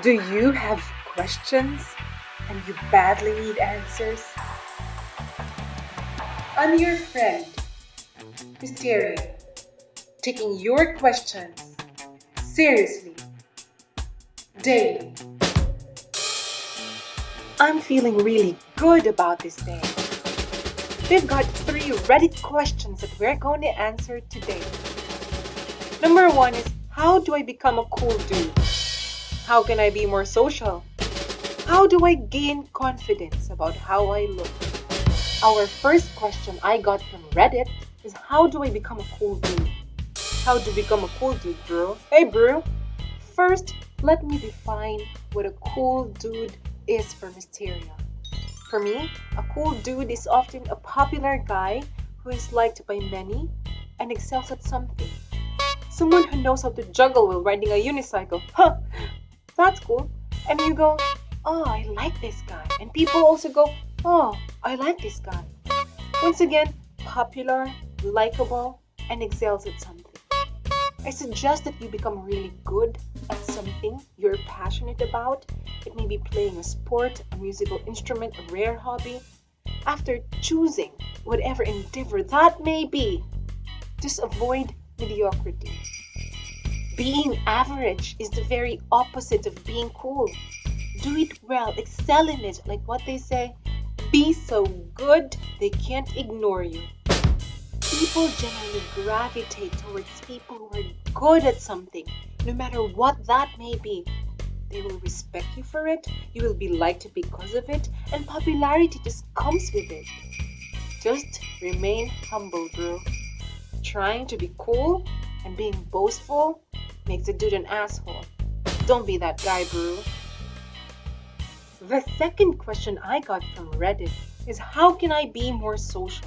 Do you have questions and you badly need answers? I'm your friend, Mysteriah, taking your questions seriously, daily. I'm feeling really good about this day. We've got 3 Reddit questions that we're going to answer today. Number 1 is, how do I become a cool dude? How can I be more social? How do I gain confidence about how I look? Our first question I got from Reddit is, how do I become a cool dude? How to become a cool dude, bro? Hey, bro. First, let me define what a cool dude is for Mysteriah. For me, a cool dude is often a popular guy who is liked by many and excels at something. Someone who knows how to juggle while riding a unicycle. Huh, that's cool. And you go, oh, I like this guy. And people also go, oh, I like this guy. Once again, popular, likable, and excels at something. I suggest that you become really good at something you're passionate about. It may be playing a sport, a musical instrument, a rare hobby. After choosing whatever endeavor that may be, just avoid mediocrity. Being average is the very opposite of being cool. Do it well, excel in it, like what they say. Be so good they can't ignore you. People generally gravitate towards people who are good at something, no matter what that may be. They will respect you for it, you will be liked because of it, and popularity just comes with it. Just remain humble, bro. Trying to be cool and being boastful makes a dude an asshole. Don't be that guy, bro. The second question I got from Reddit is, how can I be more social?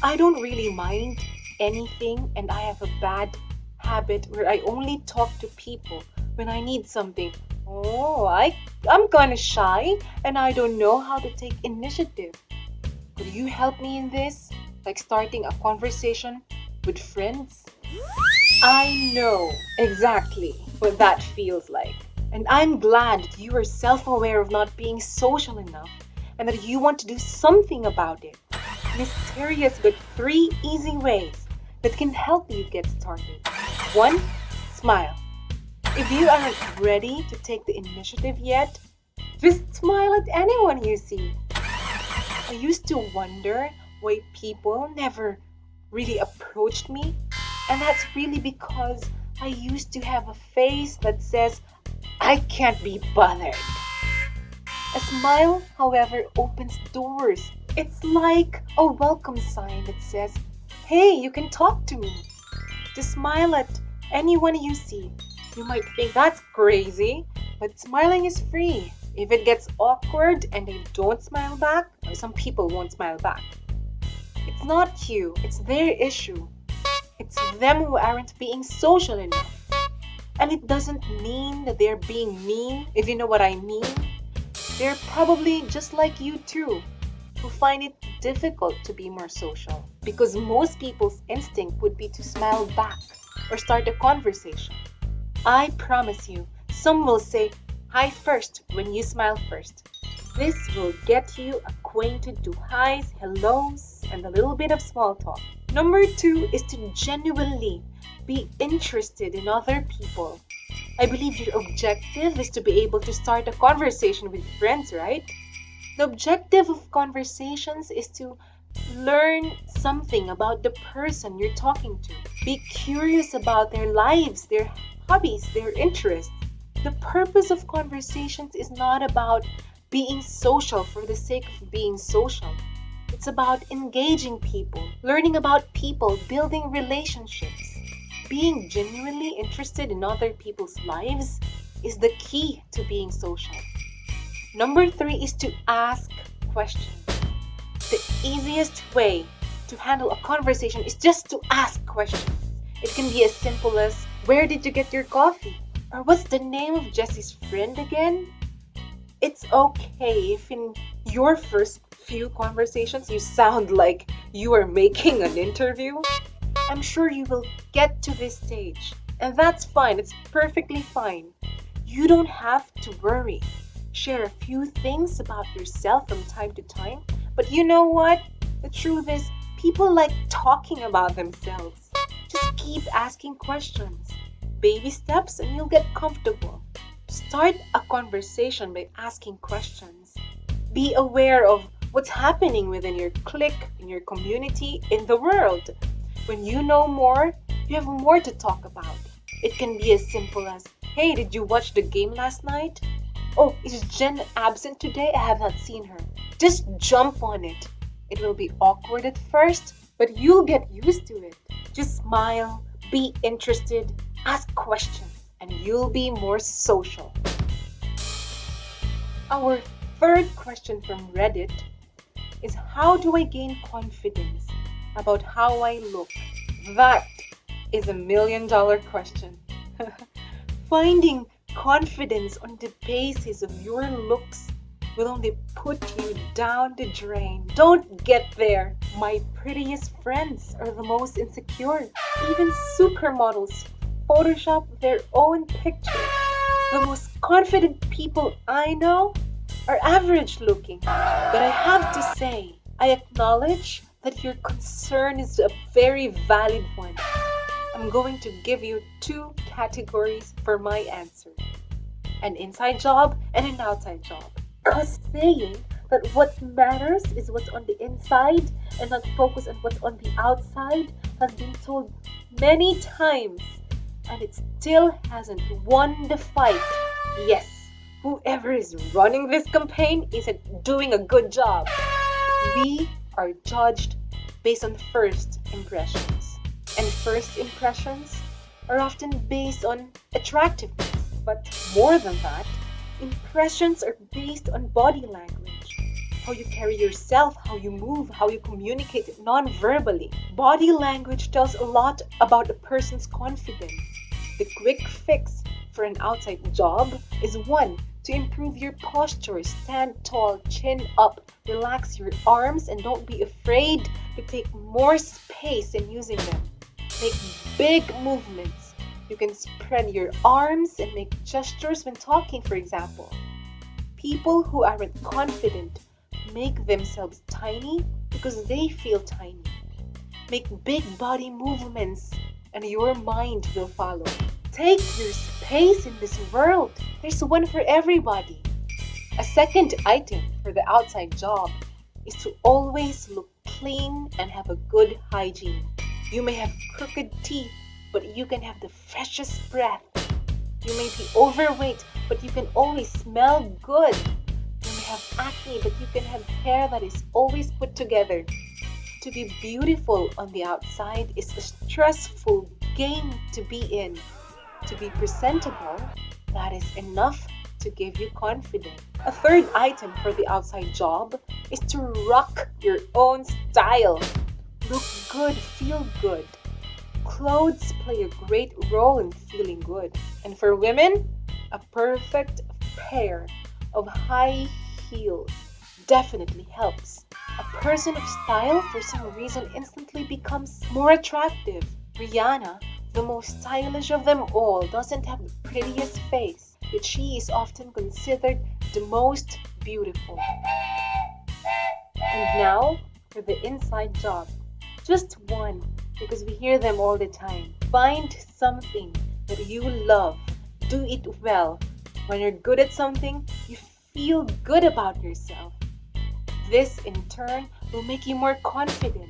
I don't really mind anything, and I have a bad habit where I only talk to people when I need something. Oh, I'm kinda shy and I don't know how to take initiative. Could you help me in this? Like starting a conversation with friends? I know exactly what that feels like. And I'm glad that you are self-aware of not being social enough and that you want to do something about it. Mysterious but 3 easy ways that can help you get started. 1. Smile. If you aren't ready to take the initiative yet, just smile at anyone you see. I used to wonder why people never really approached me, and that's really because I used to have a face that says, I can't be bothered. A smile, however, opens doors. It's like a welcome sign that says, hey, you can talk to me. Just smile at anyone you see. You might think that's crazy, but smiling is free. If it gets awkward and they don't smile back, or some people won't smile back, it's not you, it's their issue. It's them who aren't being social enough. And it doesn't mean that they're being mean, if you know what I mean. They're probably just like you too, who find it difficult to be more social. Because most people's instinct would be to smile back or start a conversation. I promise you, some will say hi first when you smile first. This will get you acquainted to highs, hellos, and a little bit of small talk. Number 2 is to genuinely be interested in other people. I believe your objective is to be able to start a conversation with friends, right? The objective of conversations is to learn something about the person you're talking to. Be curious about their lives, their hobbies, their interests. The purpose of conversations is not about being social for the sake of being social. It's about engaging people, learning about people, building relationships. Being genuinely interested in other people's lives is the key to being social. Number 3 is to ask questions. The easiest way to handle a conversation is just to ask questions. It can be as simple as, where did you get your coffee? Or what's the name of Jesse's friend again? It's okay if in your first few conversations you sound like you are making an interview. I'm sure you will get to this stage, and that's fine. It's perfectly fine. You don't have to worry. Share a few things about yourself from time to time. But you know what? The truth is, people like talking about themselves. Just keep asking questions. Baby steps and you'll get comfortable. Start a conversation by asking questions. Be aware of what's happening within your clique, in your community, in the world. When you know more, you have more to talk about. It can be as simple as, hey, did you watch the game last night? Oh, is Jen absent today? I have not seen her. Just jump on it. It will be awkward at first, but you'll get used to it. Just smile, be interested, ask questions, and you'll be more social. Our third question from Reddit is, how do I gain confidence about how I look? That is $1 million question. Finding confidence on the basis of your looks will only put you down the drain. Don't get there. My prettiest friends are the most insecure. Even supermodels Photoshop their own pictures. The most confident people I know are average looking. But I have to say, I acknowledge that your concern is a very valid one. I'm going to give you 2 categories for my answer. An inside job and an outside job. Because saying that what matters is what's on the inside and not focus on what's on the outside has been told many times, and it still hasn't won the fight. Yes, whoever is running this campaign isn't doing a good job. We are judged based on first impressions, and first impressions are often based on attractiveness. But more than that, impressions are based on body language. How you carry yourself, how you move, how you communicate non-verbally. Body language tells a lot about a person's confidence. The quick fix for an outside job is 1. To improve your posture. Stand tall, chin up, relax your arms, and don't be afraid to take more space in using them. Make big movements. You can spread your arms and make gestures when talking, for example. People who aren't confident make themselves tiny because they feel tiny. Make big body movements and your mind will follow. Take your space in this world. There's one for everybody. A second item for the outside job is to always look clean and have a good hygiene. You may have crooked teeth, but you can have the freshest breath. You may be overweight, but you can always smell good. You may have acne, but you can have hair that is always put together. To be beautiful on the outside is a stressful game to be in. To be presentable, that is enough to give you confidence. A third item for the outside job is to rock your own style. Look good, feel good. Clothes play a great role in feeling good. And for women, a perfect pair of high heels definitely helps. A person of style for some reason instantly becomes more attractive. Rihanna, the most stylish of them all, doesn't have the prettiest face, yet she is often considered the most beautiful. And now for the inside job. Just one, because we hear them all the time. Find something that you love. Do it well. When you're good at something, you feel good about yourself. This, in turn, will make you more confident.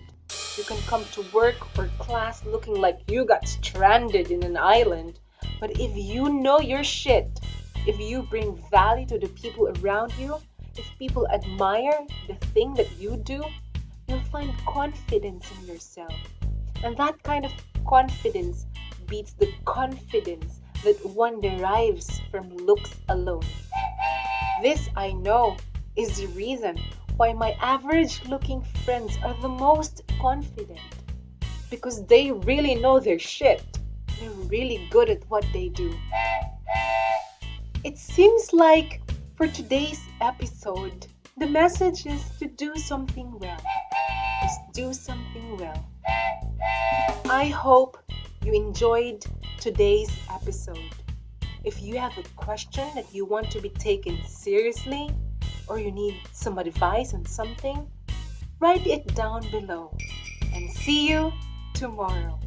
You can come to work or class looking like you got stranded in an island. But if you know your shit, if you bring value to the people around you, if people admire the thing that you do, you'll find confidence in yourself. And that kind of confidence beats the confidence that one derives from looks alone. This, I know, is the reason why my average looking friends are the most confident. Because they really know their shit. They're really good at what they do. It seems like for today's episode, the message is to do something well. Just do something well. I hope you enjoyed today's episode. If you have a question that you want to be taken seriously, or you need some advice on something, write it down below. And see you tomorrow.